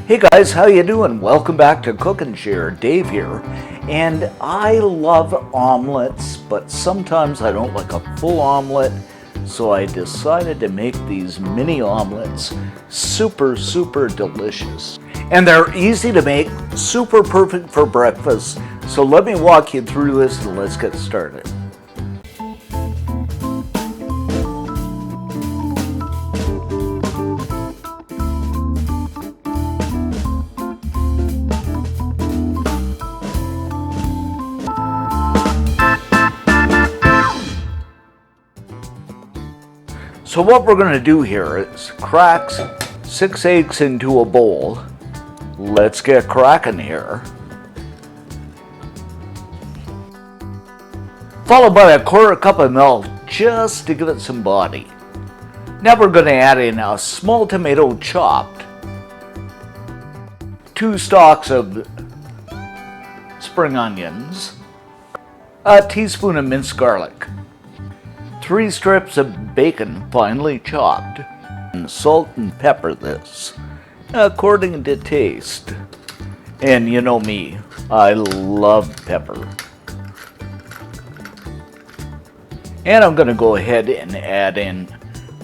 Hey guys, how you doing? Welcome back to Cook and Share. Dave here. And I love omelets, but sometimes I don't like a full omelet, so I decided to make these mini omelets super delicious. And they're easy to make, super perfect for breakfast. So let me walk you through this and let's get started. So what we're going to do here is crack 6 eggs into a bowl. Let's get cracking here. Followed by a quarter cup of milk just to give it some body. Now we're going to add in a small tomato chopped, 2 stalks of spring onions, a teaspoon of minced garlic, 3 strips of bacon finely chopped, and salt and pepper this according to taste. And you know me, I love pepper. And I'm going to go ahead and add in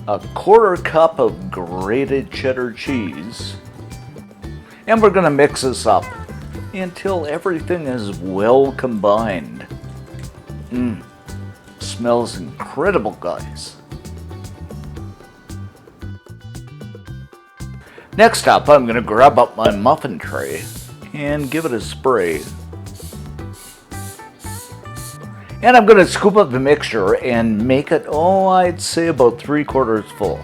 a quarter cup of grated cheddar cheese. And we're going to mix this up until everything is well combined. Smells incredible, guys. Next up, I'm going to grab up my muffin tray and give it a spray. And I'm going to scoop up the mixture and make it, I'd say about 3/4 full.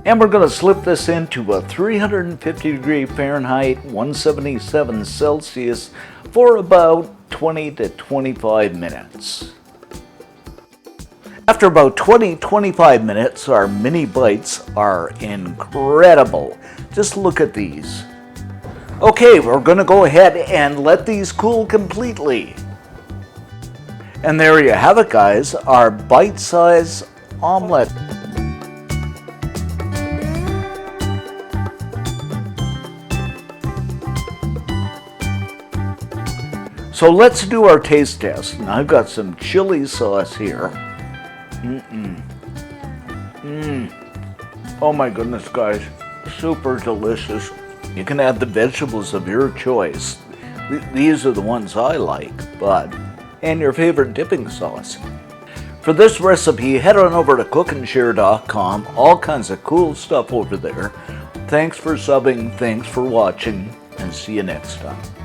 And we're going to slip this into a 350 Fahrenheit, 177 Celsius for about 20 to 25 minutes. After about 20-25 minutes, our mini bites are incredible. Just look at these. Okay, we're going to go ahead and let these cool completely. And there you have it, guys, our bite-sized omelet. So let's do our taste test. And I've got some chili sauce here. Oh my goodness, guys. Super delicious. You can add the vegetables of your choice. These are the ones I like, and your favorite dipping sauce. For this recipe, head on over to cookandshare.com. All kinds of cool stuff over there. Thanks for subbing, thanks for watching, and see you next time.